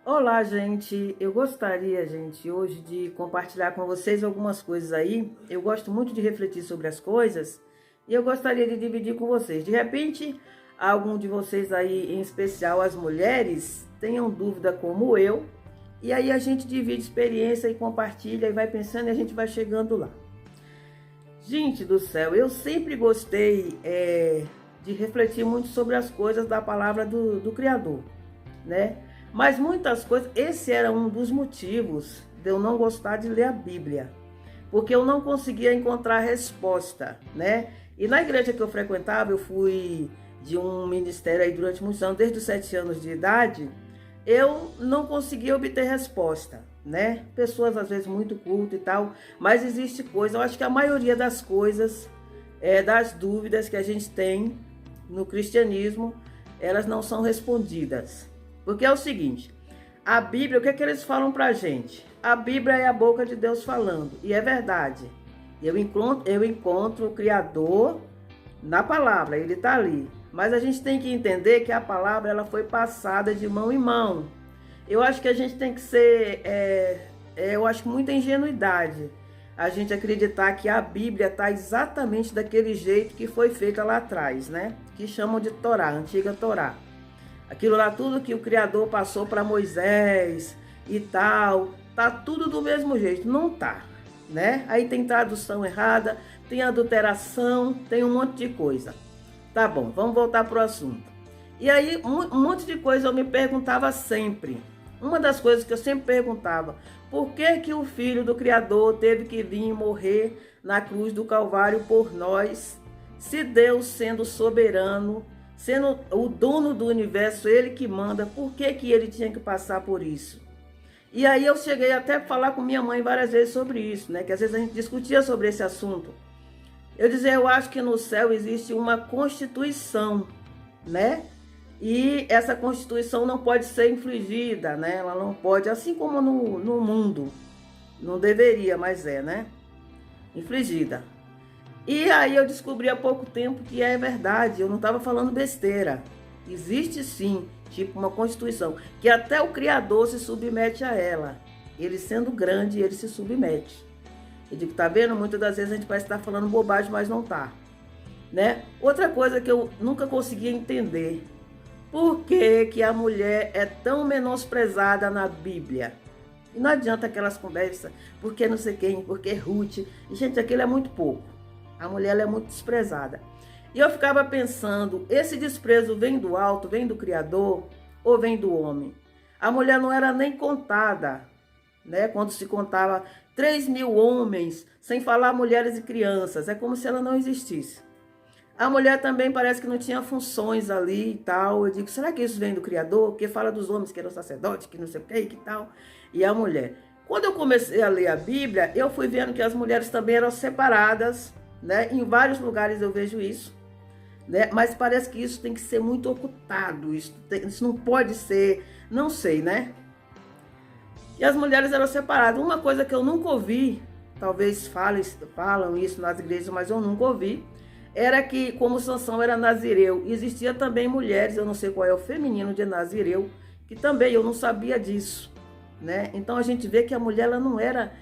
Olá, gente. Eu gostaria, gente, hoje de compartilhar com vocês algumas coisas aí. Eu gosto muito de refletir sobre as coisas e eu gostaria de dividir com vocês. De repente, algum de vocês aí, em especial as mulheres, tenham dúvida como eu, e aí a gente divide experiência e compartilha e vai pensando e a gente vai chegando lá. Gente do céu, eu sempre gostei de refletir muito sobre as coisas da palavra do Criador, né? Mas muitas coisas, esse era um dos motivos de eu não gostar de ler a Bíblia, porque eu não conseguia encontrar resposta, né? E na igreja que eu frequentava, eu fui de um ministério aí durante muitos anos, desde os 7 anos de idade, eu não conseguia obter resposta, né? Pessoas às vezes muito cultas e tal, mas existe coisa, eu acho que a maioria das coisas, das dúvidas que a gente tem no cristianismo, elas não são respondidas. Porque é o seguinte, a Bíblia, o que é que eles falam pra gente? A Bíblia é a boca de Deus falando, e é verdade. Eu encontro o Criador na palavra, ele está ali. Mas a gente tem que entender que a palavra ela foi passada de mão em mão. Eu acho que a gente tem que ser, eu acho que muita ingenuidade a gente acreditar que a Bíblia está exatamente daquele jeito que foi feita lá atrás, né? Que chamam de Torá, antiga Torá. Aquilo lá, tudo que o Criador passou para Moisés e tal, tá tudo do mesmo jeito. Não tá, né? Aí tem tradução errada, tem adulteração, tem um monte de coisa. Tá bom, vamos voltar pro assunto. E aí, um monte de coisa eu me perguntava sempre. Uma das coisas que eu sempre perguntava, por que que o Filho do Criador teve que vir morrer na cruz do Calvário por nós, se Deus, sendo soberano, sendo o dono do universo, ele que manda, por que que ele tinha que passar por isso? E aí eu cheguei até a falar com minha mãe várias vezes sobre isso, né? Que às vezes a gente discutia sobre esse assunto. Eu dizia, eu acho que no céu existe uma constituição, né? E essa constituição não pode ser infligida, né? Ela não pode, assim como no mundo, não deveria, mas né? Infligida. E aí eu descobri há pouco tempo que é verdade, eu não estava falando besteira. Existe sim, tipo uma constituição, que até o Criador se submete a ela. Ele sendo grande, ele se submete. Eu digo, tá vendo? Muitas das vezes a gente parece estar falando bobagem, mas não tá, né? Outra coisa que eu nunca conseguia entender, por que que a mulher é tão menosprezada na Bíblia? E não adianta aquelas conversas, porque não sei quem, porque Ruth. E, gente, aquilo é muito pouco. A mulher ela é muito desprezada. E eu ficava pensando, esse desprezo vem do alto, vem do Criador ou vem do homem? A mulher não era nem contada, né? Quando se contava 3.000 homens, sem falar mulheres e crianças, é como se ela não existisse. A mulher também parece que não tinha funções ali e tal. Eu digo, será que isso vem do Criador? Porque fala dos homens que eram sacerdotes, que não sei o que, que tal. E a mulher. Quando eu comecei a ler a Bíblia, eu fui vendo que as mulheres também eram separadas, né? Em vários lugares eu vejo isso, né? Mas parece que isso tem que ser muito ocultado, isso não pode ser, não sei, né? E as mulheres eram separadas. Uma coisa que eu nunca ouvi, talvez falam isso nas igrejas, mas eu nunca ouvi, era que como Sansão era nazireu, existia também mulheres, eu não sei qual é o feminino de nazireu, que também eu não sabia disso, né? Então a gente vê que a mulher ela não era,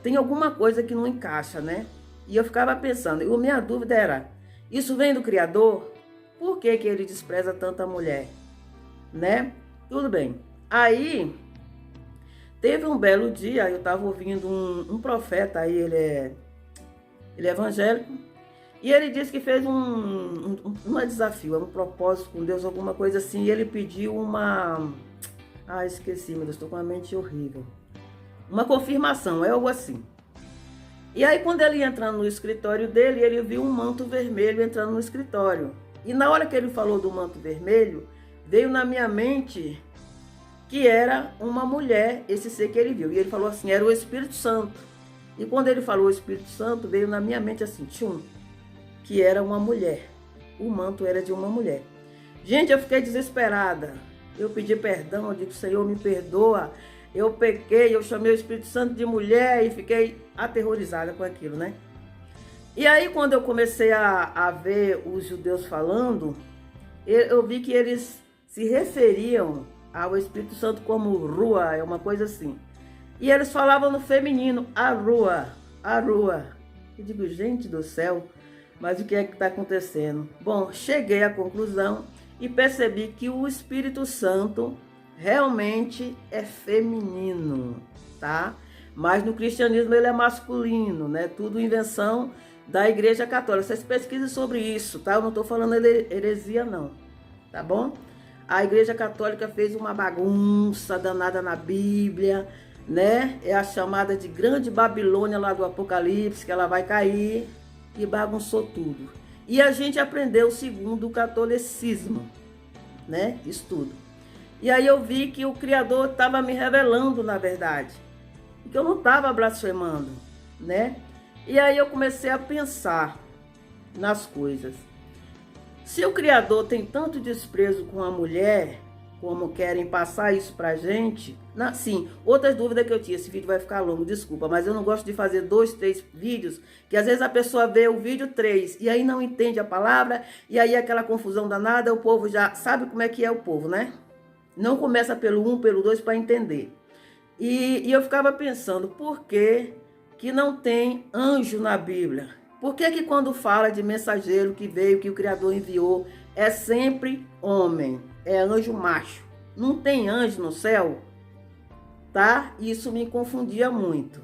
tem alguma coisa que não encaixa, né? E eu ficava pensando, e a minha dúvida era, isso vem do Criador? Por que que ele despreza tanta mulher? Né? Tudo bem. Aí, teve um belo dia, eu estava ouvindo um profeta, aí ele é evangélico, e ele disse que fez um desafio, um propósito com Deus, alguma coisa assim, e ele pediu uma... Ah, esqueci, meu Deus, estou com uma mente horrível. Uma confirmação, é algo assim. E aí, quando ele ia entrando no escritório dele, ele viu um manto vermelho entrando no escritório. E na hora que ele falou do manto vermelho, veio na minha mente que era uma mulher, esse ser que ele viu. E ele falou assim, era o Espírito Santo. E quando ele falou o Espírito Santo, veio na minha mente assim, tchum, que era uma mulher. O manto era de uma mulher. Gente, eu fiquei desesperada. Eu pedi perdão, eu disse, Senhor, me perdoa. Eu pequei, eu chamei o Espírito Santo de mulher e fiquei aterrorizada com aquilo, né? E aí, quando eu comecei a ver os judeus falando, eu vi que eles se referiam ao Espírito Santo como Rua, é uma coisa assim. E eles falavam no feminino, a Rua. Eu digo, gente do céu, mas o que é que está acontecendo? Bom, cheguei à conclusão e percebi que o Espírito Santo realmente é feminino, tá? Mas no cristianismo ele é masculino, né? Tudo invenção da Igreja Católica. Vocês pesquisem sobre isso, tá? Eu não estou falando heresia, não, tá bom? A Igreja Católica fez uma bagunça danada na Bíblia, né? É a chamada de Grande Babilônia lá do Apocalipse, que ela vai cair, e bagunçou tudo. E a gente aprendeu segundo o catolicismo, né? Isso tudo. E aí eu vi que o Criador estava me revelando, na verdade, que eu não estava blasfemando, né? E aí eu comecei a pensar nas coisas. Se o Criador tem tanto desprezo com a mulher, como querem passar isso pra gente, sim, outras dúvidas que eu tinha, esse vídeo vai ficar longo, desculpa, mas eu não gosto de fazer 2, 3 vídeos, que às vezes a pessoa vê o vídeo 3 e aí não entende a palavra, e aí aquela confusão danada, o povo já sabe como é que é o povo, né? Não começa pelo 1, pelo 2 para entender. E eu ficava pensando, por que não tem anjo na Bíblia? Por que quando fala de mensageiro que veio, que o Criador enviou, é sempre homem, é anjo macho? Não tem anjo no céu? Tá? Isso me confundia muito.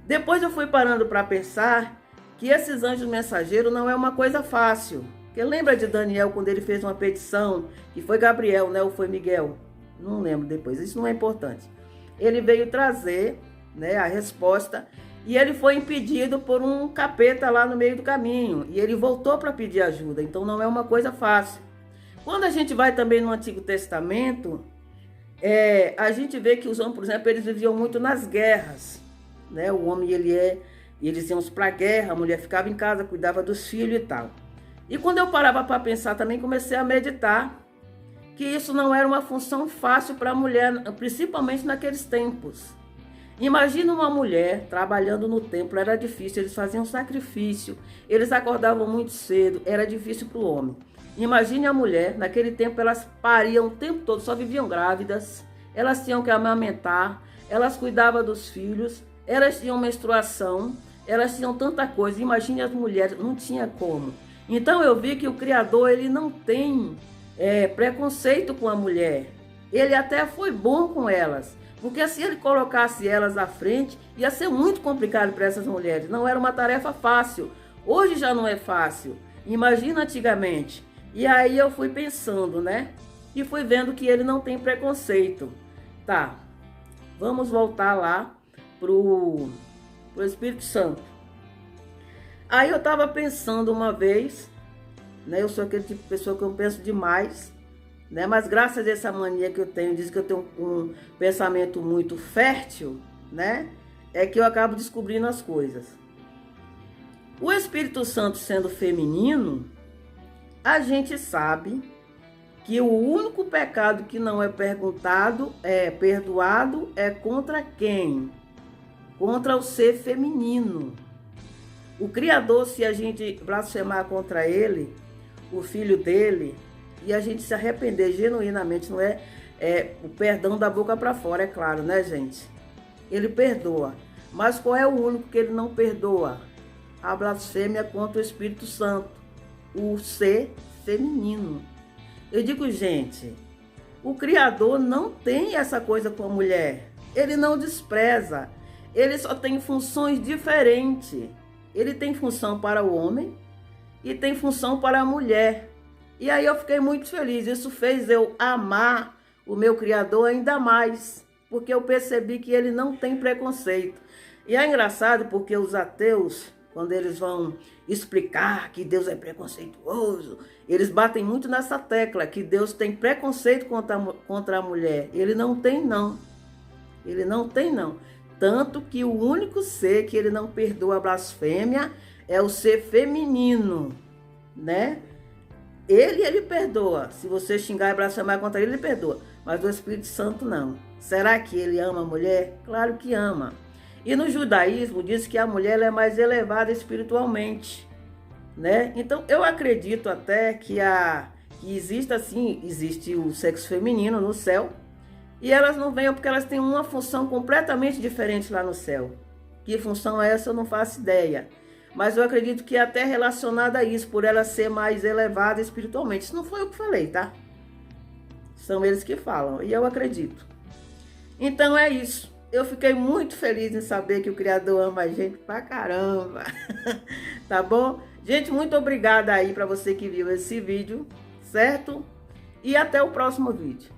Depois eu fui parando para pensar que esses anjos mensageiros não é uma coisa fácil. Porque lembra de Daniel quando ele fez uma petição, que foi Gabriel, né, ou foi Miguel? Não lembro depois, isso não é importante. Ele veio trazer, né, a resposta, e ele foi impedido por um capeta lá no meio do caminho, e ele voltou para pedir ajuda, então não é uma coisa fácil. Quando a gente vai também no Antigo Testamento, a gente vê que os homens, por exemplo, eles viviam muito nas guerras, né? O homem, eles iam para a guerra, a mulher ficava em casa, cuidava dos filhos e tal. E quando eu parava para pensar também, comecei a meditar que isso não era uma função fácil para a mulher, principalmente naqueles tempos. Imagina uma mulher trabalhando no templo, era difícil, eles faziam sacrifício, eles acordavam muito cedo, era difícil para o homem. Imagine a mulher, naquele tempo elas pariam o tempo todo, só viviam grávidas, elas tinham que amamentar, elas cuidavam dos filhos, elas tinham menstruação, elas tinham tanta coisa. Imagine as mulheres, não tinha como. Então eu vi que o Criador, ele não tem preconceito com a mulher. Ele até foi bom com elas, porque se ele colocasse elas à frente, ia ser muito complicado para essas mulheres. Não era uma tarefa fácil. Hoje já não é fácil. Imagina antigamente. E aí eu fui pensando, né? E fui vendo que ele não tem preconceito. Tá, vamos voltar lá pro Espírito Santo. Aí eu estava pensando uma vez, né? Eu sou aquele tipo de pessoa que eu penso demais, né? Mas graças a essa mania que eu tenho, diz que eu tenho um pensamento muito fértil, né? É que eu acabo descobrindo as coisas. O Espírito Santo sendo feminino, a gente sabe que o único pecado que não é perdoado é contra quem? Contra o ser feminino. O Criador, se a gente blasfemar contra ele, o filho dele, e a gente se arrepender genuinamente, não é o perdão da boca para fora, é claro, né, gente? Ele perdoa. Mas qual é o único que ele não perdoa? A blasfêmia contra o Espírito Santo, o ser feminino. Eu digo, gente, o Criador não tem essa coisa com a mulher. Ele não despreza. Ele só tem funções diferentes. Ele tem função para o homem e tem função para a mulher. E aí eu fiquei muito feliz. Isso fez eu amar o meu Criador ainda mais, porque eu percebi que ele não tem preconceito. E é engraçado porque os ateus, quando eles vão explicar que Deus é preconceituoso, eles batem muito nessa tecla, que Deus tem preconceito contra a mulher. Ele não tem, não. Ele não tem, não. Tanto que o único ser que ele não perdoa a blasfêmia é o ser feminino, né? Ele perdoa. Se você xingar e blasfemar contra ele, ele perdoa. Mas o Espírito Santo não. Será que ele ama a mulher? Claro que ama. E no judaísmo diz que a mulher é mais elevada espiritualmente, né? Então eu acredito até que que exista assim, existe o sexo feminino no céu, e elas não venham porque elas têm uma função completamente diferente lá no céu. Que função é essa eu não faço ideia. Mas eu acredito que é até relacionada a isso, por ela ser mais elevada espiritualmente. Isso não foi eu que falei, tá? São eles que falam, e eu acredito. Então é isso. Eu fiquei muito feliz em saber que o Criador ama a gente pra caramba. Tá bom? Gente, muito obrigada aí pra você que viu esse vídeo, certo? E até o próximo vídeo.